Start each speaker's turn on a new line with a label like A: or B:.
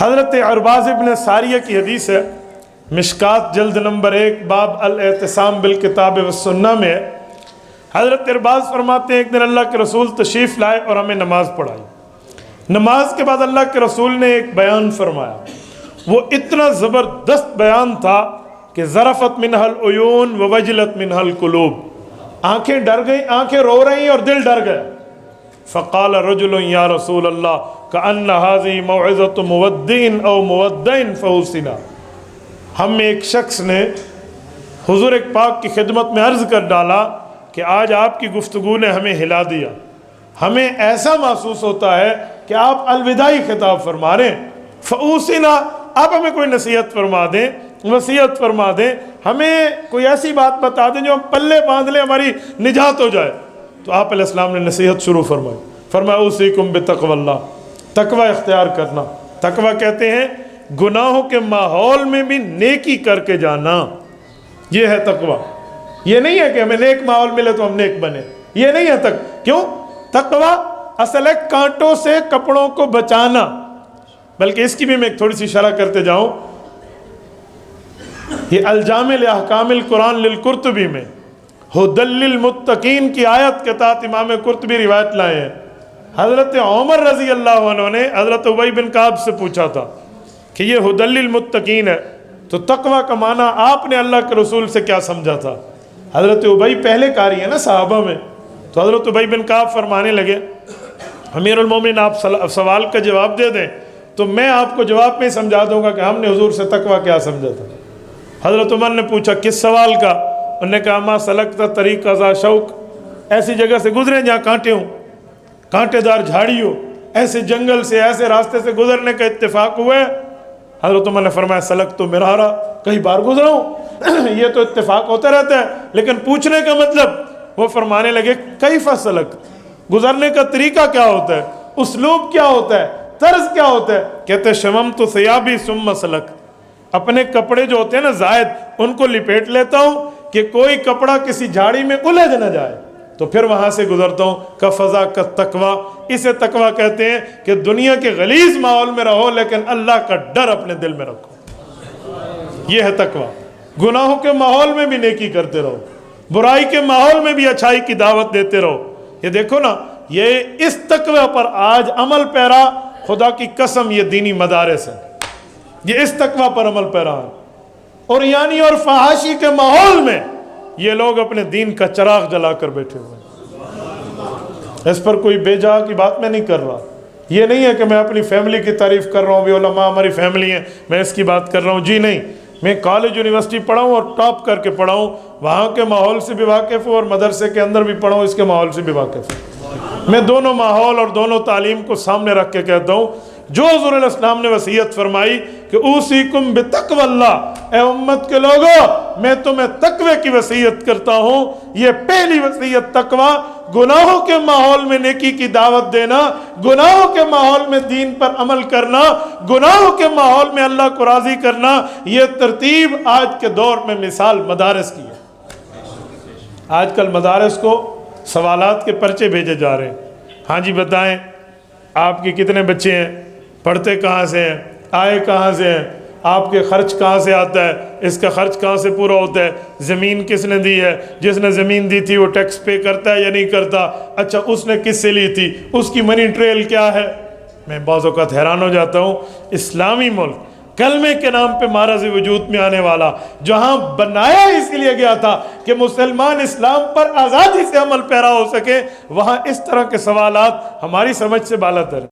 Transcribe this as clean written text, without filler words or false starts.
A: حضرت عرباض ابن ساریہ کی حدیث ہے، مشکات جلد نمبر 1 باب الاعتصام بالکتاب والسنہ میں ہے۔ حضرت عرباض فرماتے ہیں ایک دن اللہ کے رسول تشریف لائے اور ہمیں نماز پڑھائی۔ نماز کے بعد اللہ کے رسول نے ایک بیان فرمایا، وہ اتنا زبردست بیان تھا کہ ذرفت منہ العیون ووجلت منہ القلوب، آنکھیں ڈر گئیں، آنکھیں رو رہی اور دل ڈر گئے۔ فقال رجل یا رسول اللہ کأن هذه موعظة مودع او مودع فوصنا، ہم میں ایک شخص نے حضور پاک کی خدمت میں عرض کر ڈالا کہ آج آپ کی گفتگو نے ہمیں ہلا دیا، ہمیں ایسا محسوس ہوتا ہے کہ آپ الوداعی خطاب فرما رہے ہیں، فوصنا، آپ ہمیں کوئی نصیحت فرما دیں، وصیت فرما دیں، ہمیں کوئی ایسی بات بتا دیں جو ہم پلے باندھ لیں، ہماری نجات ہو جائے۔ تو آپ علیہ السلام نے نصیحت شروع فرمائی، فرمایا اوصیکم بتقوی اللہ، تقوی اختیار کرنا۔ تقوی کہتے ہیں گناہوں کے ماحول میں بھی نیکی کر کے جانا، یہ ہے تقوی۔ یہ نہیں ہے کہ ہمیں نیک ماحول ملے تو ہم نیک بنے، یہ نہیں ہے کیوں؟ تقوی اصل ہے کانٹوں سے کپڑوں کو بچانا۔ بلکہ اس کی بھی میں ایک تھوڑی سی شرح کرتے جاؤں، یہ الجامع لاحکام القرآن للقرطبی میں ھدی للمتقین کی آیت کے تحت امام قرطبی روایت لائے ہیں۔ حضرت عمر رضی اللہ عنہ نے حضرت ابی بن کعب سے پوچھا تھا کہ یہ ھدی للمتقین ہے تو تقوی کا معنی آپ نے اللہ کے رسول سے کیا سمجھا تھا؟ حضرت ابی پہلے قاری ہے نا صحابہ میں، تو حضرت ابی بن کعب فرمانے لگے امیر المومنین آپ سوال کا جواب دے دیں تو میں آپ کو جواب میں سمجھا دوں گا کہ ہم نے حضور سے تقوی کیا سمجھا تھا۔ حضرت عمر نے پوچھا کس سوال کا؟ انہوں نے کہا ما سلکتا طریق ذا شوق، ایسی جگہ سے گزرے جہاں کانٹے ہوں، کانٹے دار جھاڑی ہو، ایسے جنگل سے ایسے راستے سے گزرنے کا اتفاق ہوا ہے؟ حضرت عمر نے فرمایا سلک تو مرارا، کئی بار گزرا ہوں، یہ تو اتفاق ہوتا رہتا ہے، لیکن پوچھنے کا مطلب، وہ فرمانے لگے کیف سلک، گزرنے کا طریقہ کیا ہوتا ہے، اسلوب کیا ہوتا ہے، طرز کیا ہوتا ہے؟ کہتے شممت ثیابی ثم سلک، اپنے کپڑے جو ہوتے ہیں نا زائد ان کو لپیٹ لیتا ہوں کہ کوئی کپڑا کسی جھاڑی میں الجھ نہ جائے، تو پھر وہاں سے گزرتا ہوں۔ کفضا کا تقوی، اسے تقوی کہتے ہیں کہ دنیا کے غلیظ ماحول میں رہو لیکن اللہ کا ڈر اپنے دل میں رکھو، یہ ہے تقوی۔ گناہوں کے ماحول میں بھی نیکی کرتے رہو، برائی کے ماحول میں بھی اچھائی کی دعوت دیتے رہو۔ یہ دیکھو نا، یہ اس تقوی پر آج عمل پیرا، خدا کی قسم یہ دینی مدارس ہے، یہ اس تقوی پر عمل پیرا ہے۔ اور یعنی اور فحاشی کے ماحول میں یہ لوگ اپنے دین کا چراغ جلا کر بیٹھے ہوئے ہیں۔ اس پر کوئی بے جا کی بات میں نہیں کر رہا، یہ نہیں ہے کہ میں اپنی فیملی کی تعریف کر رہا ہوں، بھی علماء ہماری فیملی ہیں میں اس کی بات کر رہا ہوں، جی نہیں، میں کالج یونیورسٹی پڑھا ہوں اور ٹاپ کر کے پڑھا ہوں، وہاں کے ماحول سے بھی واقف ہوں اور مدرسے کے اندر بھی پڑھا ہوں، اس کے ماحول سے بھی واقف ہوں۔ میں دونوں ماحول اور دونوں تعلیم کو سامنے رکھ کے کہتا ہوں، جو حضور علیہ السلام نے وصیت فرمائی کہ اوصیکم بتقوی اللہ، اے امت کے لوگوں میں تمہیں تقوی کی وصیت کرتا ہوں، یہ پہلی وصیت تقوی، گناہوں کے ماحول میں نیکی کی دعوت دینا، گناہوں کے ماحول میں دین پر عمل کرنا، گناہوں کے ماحول میں اللہ کو راضی کرنا، یہ ترتیب آج کے دور میں مثال مدارس کی ہے۔ آج کل مدارس کو سوالات کے پرچے بھیجے جا رہے ہیں، ہاں جی بتائیں آپ کے کتنے بچے ہیں، پڑھتے کہاں سے ہیں، آئے کہاں سے ہیں، آپ کے خرچ کہاں سے آتا ہے، اس کا خرچ کہاں سے پورا ہوتا ہے، زمین کس نے دی ہے، جس نے زمین دی تھی وہ ٹیکس پے کرتا ہے یا نہیں کرتا، اچھا اس نے کس سے لی تھی، اس کی منی ٹریل کیا ہے۔ میں بعض اوقات حیران ہو جاتا ہوں، اسلامی ملک کلمے کے نام پہ معرض وجود میں آنے والا، جہاں بنایا اس لیے گیا تھا کہ مسلمان اسلام پر آزادی سے عمل پیرا ہو سکے، وہاں اس طرح کے سوالات ہماری سمجھ سے بالاتر ہیں۔